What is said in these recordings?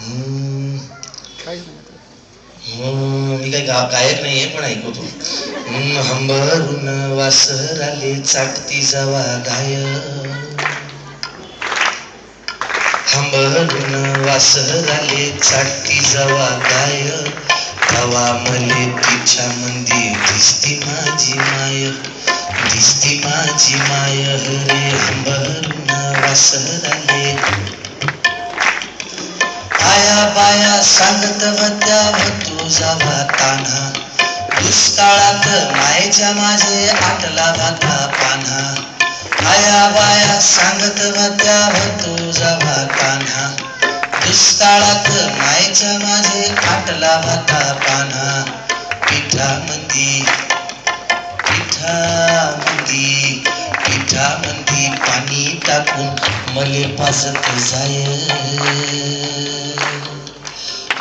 मी काही गायक नाहीये पण ऐकतो. हंबरून वासराले चाटती जावा गाय, हंबरून वासराले चाटती जावा गाय, तवा मले तिच्या मंदी दिसती माझी माय, दिसती माझी माय रे हंबरून वासराले. आया बाया सांगत होत्या तू जावा तान्हा, दुष्काळात मायेच्या माझे आटला भाता पान्हा. आया बाया सांगत होत्या तू जावा तान्हा, दुष्काळात मायेच्या माझे आटला भाता पान्हा. पिठामंदी पिठामंदी पिठामंदी पाणी टाकून मले पाजत जाय,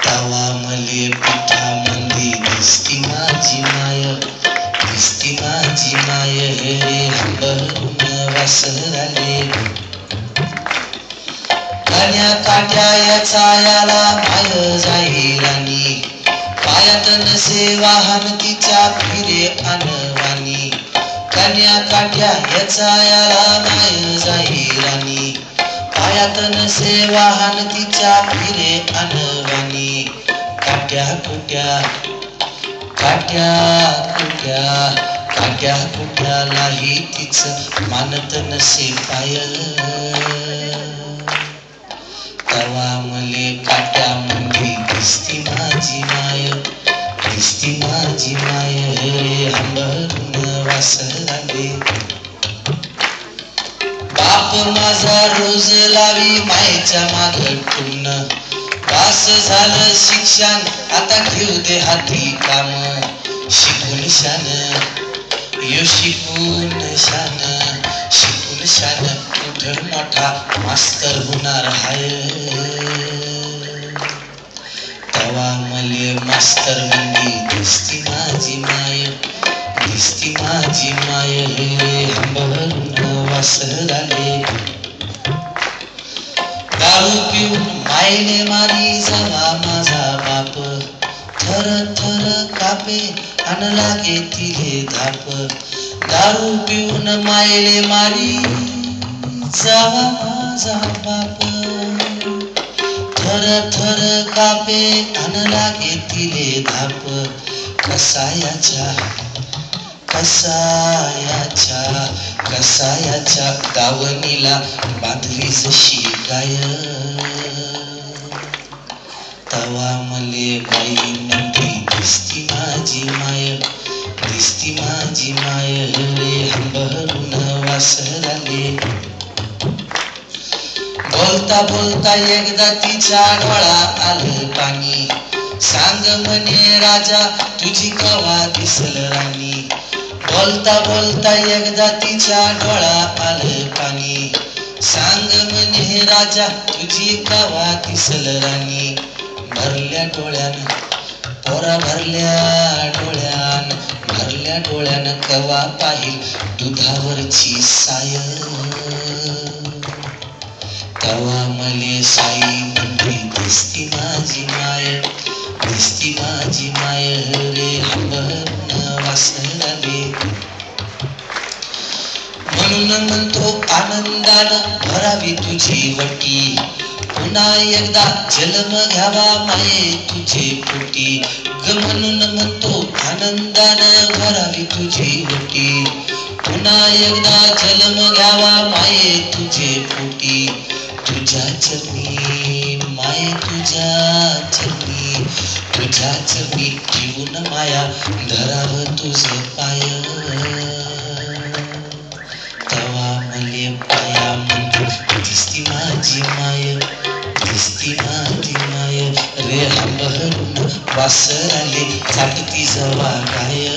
तवा मले पिठामंदी दिसती माझी माय, दिसती माझी माय रे हंबरून वासराले. कान्या काट्या याचा याला माय जाहिरानी, पायात नसे वाहन तिच्या फिरे अनवानी. कान्या काट्या याचा याला माय जाहिरानी, पायात नसे वाहन तिच्या फिरे अनवानी. काट्या कुट्या काट्या कुट्या काट्या कुट्यालाही तिच मानत नसे पाय, तवा मले काट्यामंदी दिसती माझी माय, दिसती माझी माय रे हंबरून वासराले. बाप माझा रोज लावी मायेच्या माग टुन, पास झालं शिक्षण आता घेऊ दे हाती काम. शिकून शान यो शिकून शान, शिकून शान कुठं मोठा मास्तर होणार हाय, तवा मले मास्तर मंदी दिसती माझी माय, दिसती माझी माय रे हंबरून वासराले. दारू पिऊन मायने मारी जावा माझा बाप, थर थर कापे अन लागे तिले धाप. दारू पिऊन मायले मारी जावा माझा बाप, थर थर कापे अन लागे तिले धाप. कसायाच्या कसायाच्या कसायाच्या दावणीला बांधली जशी गाय, तवा मले बाई मंदी दिसती माझी माय, दिसती माझी माय रे हंबरून वासराले. बोलता बोलता एकदा तिच्या डोळा आलं पाणी, सांग म्हणे राजा तुझी कवा दिसल राणी. बोलता बोलता एकदा तिच्या डोळा आलं पाणी, सांग म्हणे राजा तुझी कवा दिसल राणी. भरल्या डोळ्यान पोरा भरल्या डोळ्यान, भरल्या डोळ्यान कवा पाहिल दुधावरची साय, तवा मले साई मंदी दिसती माझी माय, दिसती माझी माय रे हंबरून वासराले. म्हणून म्हणतो आनंदानं भरावी तुझी वटी, पुन्हा एकदा जन्म घ्यावा माये तुझे पोटी. म्हणून म्हणतो आनंदानं भरावी तुझी वटी, पुन्हा एकदा जन्म घ्यावा माये तुझे पोटी. तुझ्या चरणी माये तुझ्या चरणी, तुझ्या चरणी ठेवून माया धराव तुझ पाय, तवा मले पायामंदी दिसती माझी माय, दिसती माझी माय रे हंबरून वासराले चाटती जवा गाय.